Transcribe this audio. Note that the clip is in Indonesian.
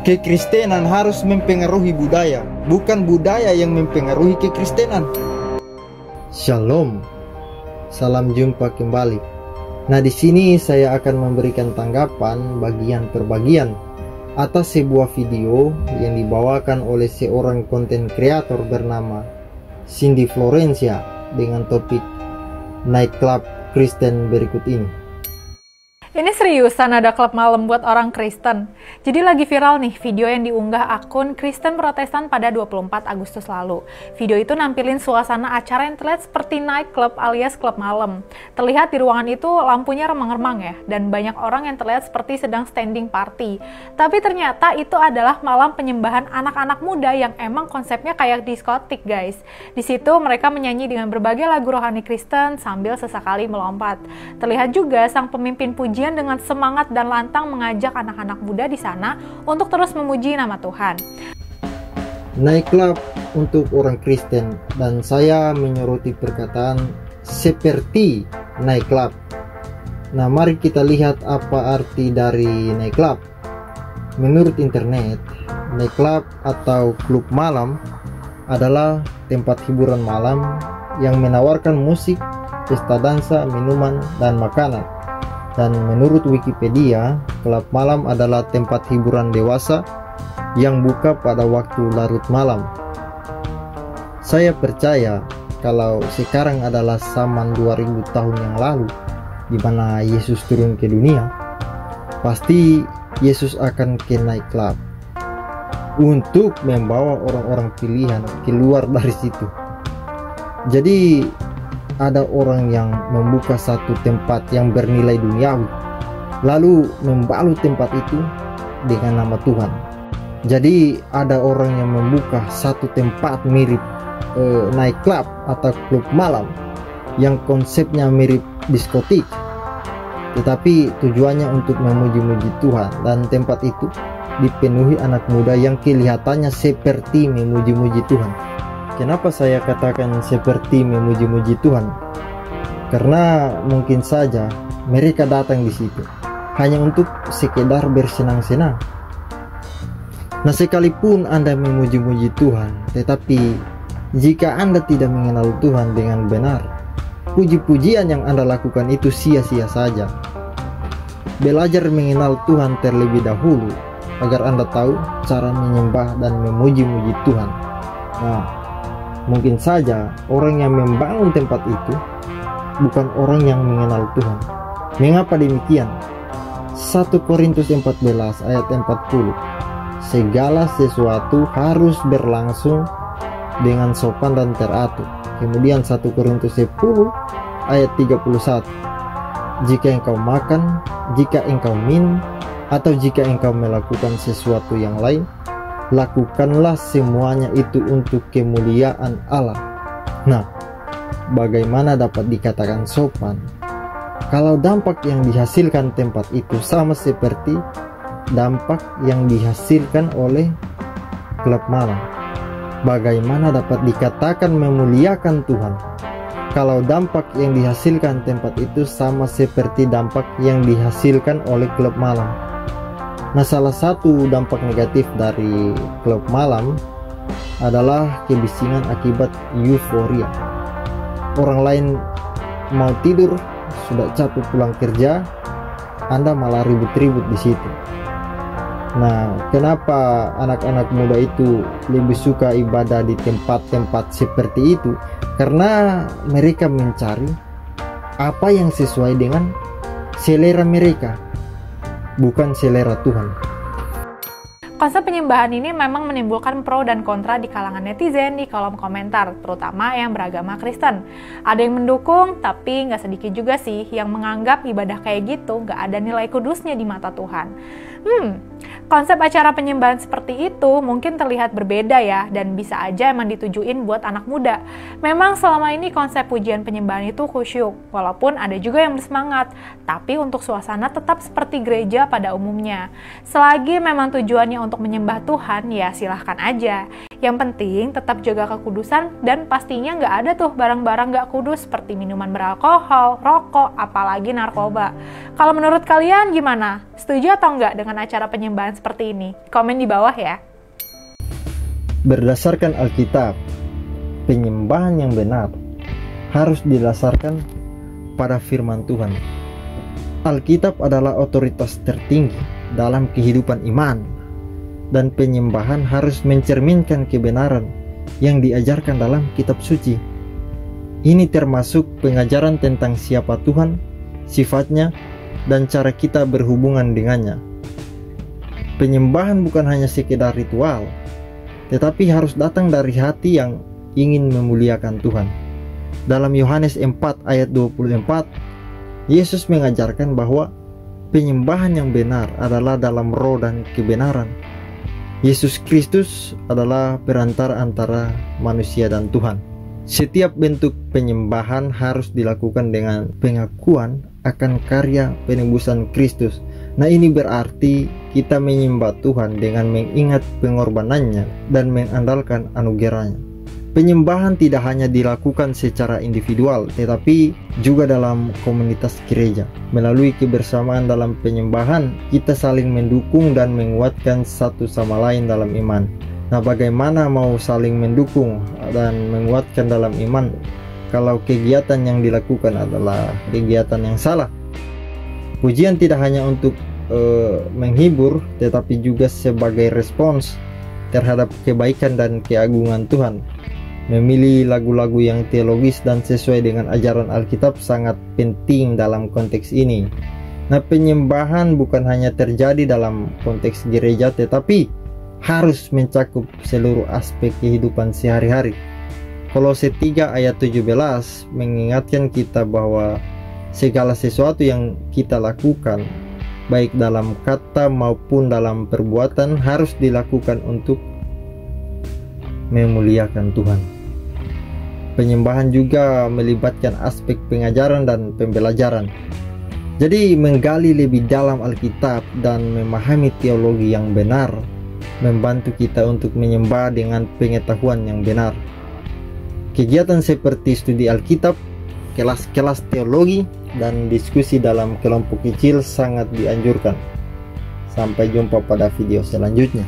Kekristenan harus mempengaruhi budaya, bukan budaya yang mempengaruhi kekristenan. Shalom, salam jumpa kembali. Nah, di sini saya akan memberikan tanggapan bagian per bagian atas sebuah video yang dibawakan oleh seorang konten kreator bernama Cindy Florencia dengan topik nightclub Kristen berikut ini. Ini seriusan ada klub malam buat orang Kristen. Jadi lagi viral nih video yang diunggah akun Kristen Protestan pada 24 Agustus lalu. Video itu nampilin suasana acara yang terlihat seperti nightclub alias klub malam. Terlihat di ruangan itu lampunya remang-remang ya, dan banyak orang yang terlihat seperti sedang standing party. Tapi ternyata itu adalah malam penyembahan anak-anak muda yang emang konsepnya kayak diskotik guys. Di situ mereka menyanyi dengan berbagai lagu rohani Kristen sambil sesekali melompat. Terlihat juga sang pemimpin pujian dengan semangat dan lantang mengajak anak-anak muda di sana untuk terus memuji nama Tuhan. Nightclub untuk orang Kristen, dan saya menyoroti perkataan seperti nightclub. Nah, mari kita lihat apa arti dari nightclub. Menurut internet, nightclub atau klub malam adalah tempat hiburan malam yang menawarkan musik, pesta dansa, minuman, dan makanan. Dan menurut Wikipedia, klub malam adalah tempat hiburan dewasa yang buka pada waktu larut malam. Saya percaya kalau sekarang adalah zaman 2000 tahun yang lalu di mana Yesus turun ke dunia, pasti Yesus akan ke nightclub untuk membawa orang-orang pilihan keluar dari situ. Jadi ada orang yang membuka satu tempat yang bernilai duniawi, lalu membalut tempat itu dengan nama Tuhan. Jadi ada orang yang membuka satu tempat mirip nightclub atau klub malam yang konsepnya mirip diskotik, tetapi tujuannya untuk memuji-muji Tuhan, dan tempat itu dipenuhi anak muda yang kelihatannya seperti memuji-muji Tuhan. Kenapa saya katakan seperti memuji-muji Tuhan? Karena mungkin saja mereka datang di situ hanya untuk sekedar bersenang-senang. Nah, sekalipun Anda memuji-muji Tuhan, tetapi jika Anda tidak mengenal Tuhan dengan benar, puji-pujian yang Anda lakukan itu sia-sia saja. Belajar mengenal Tuhan terlebih dahulu agar Anda tahu cara menyembah dan memuji-muji Tuhan. Nah, mungkin saja orang yang membangun tempat itu bukan orang yang mengenal Tuhan. Mengapa demikian? 1 Korintus 14 ayat 40. Segala sesuatu harus berlangsung dengan sopan dan teratur. Kemudian 1 Korintus 10 ayat 31. Jika engkau makan, jika engkau minum, atau jika engkau melakukan sesuatu yang lain, lakukanlah semuanya itu untuk kemuliaan Allah. Nah, bagaimana dapat dikatakan sopan kalau dampak yang dihasilkan tempat itu sama seperti dampak yang dihasilkan oleh klub malam? Bagaimana dapat dikatakan memuliakan Tuhan kalau dampak yang dihasilkan tempat itu sama seperti dampak yang dihasilkan oleh klub malam? Nah, salah satu dampak negatif dari klub malam adalah kebisingan akibat euforia. Orang lain mau tidur, sudah capek pulang kerja, Anda malah ribut-ribut di situ. Nah, kenapa anak-anak muda itu lebih suka ibadah di tempat-tempat seperti itu? Karena mereka mencari apa yang sesuai dengan selera mereka, bukan selera Tuhan. Konsep penyembahan ini memang menimbulkan pro dan kontra di kalangan netizen di kolom komentar, terutama yang beragama Kristen. Ada yang mendukung, tapi nggak sedikit juga sih yang menganggap ibadah kayak gitu nggak ada nilai kudusnya di mata Tuhan. Konsep acara penyembahan seperti itu mungkin terlihat berbeda ya, dan bisa aja emang ditujuin buat anak muda. Memang selama ini konsep pujian penyembahan itu khusyuk, walaupun ada juga yang bersemangat, tapi untuk suasana tetap seperti gereja pada umumnya. Selagi memang tujuannya untuk menyembah Tuhan, ya silahkan aja. Yang penting tetap jaga kekudusan dan pastinya nggak ada tuh barang-barang nggak kudus seperti minuman beralkohol, rokok, apalagi narkoba. Kalau menurut kalian gimana? Setuju atau nggak dengan acara penyembahan seperti ini? Komen di bawah ya. Berdasarkan Alkitab, penyembahan yang benar harus didasarkan pada firman Tuhan. Alkitab adalah otoritas tertinggi dalam kehidupan iman, dan penyembahan harus mencerminkan kebenaran yang diajarkan dalam kitab suci. Ini termasuk pengajaran tentang siapa Tuhan, sifatnya, dan cara kita berhubungan dengannya. Penyembahan bukan hanya sekedar ritual, tetapi harus datang dari hati yang ingin memuliakan Tuhan. Dalam Yohanes 4 ayat 24, Yesus mengajarkan bahwa penyembahan yang benar adalah dalam roh dan kebenaran. Yesus Kristus adalah perantara antara manusia dan Tuhan. Setiap bentuk penyembahan harus dilakukan dengan pengakuan akan karya penebusan Kristus. Nah, ini berarti kita menyembah Tuhan dengan mengingat pengorbanannya dan mengandalkan anugerahnya. Penyembahan tidak hanya dilakukan secara individual, tetapi juga dalam komunitas gereja. Melalui kebersamaan dalam penyembahan, kita saling mendukung dan menguatkan satu sama lain dalam iman. Nah, bagaimana mau saling mendukung dan menguatkan dalam iman kalau kegiatan yang dilakukan adalah kegiatan yang salah? Pujian tidak hanya untuk menghibur, tetapi juga sebagai respons terhadap kebaikan dan keagungan Tuhan. Memilih lagu-lagu yang teologis dan sesuai dengan ajaran Alkitab sangat penting dalam konteks ini. Nah, penyembahan bukan hanya terjadi dalam konteks gereja, tetapi harus mencakup seluruh aspek kehidupan sehari-hari. Kolose 3 ayat 17 mengingatkan kita bahwa segala sesuatu yang kita lakukan, baik dalam kata maupun dalam perbuatan, harus dilakukan untuk memuliakan Tuhan. Penyembahan juga melibatkan aspek pengajaran dan pembelajaran. Jadi menggali lebih dalam Alkitab dan memahami teologi yang benar membantu kita untuk menyembah dengan pengetahuan yang benar. Kegiatan seperti studi Alkitab, kelas-kelas teologi, dan diskusi dalam kelompok kecil sangat dianjurkan. Sampai jumpa pada video selanjutnya.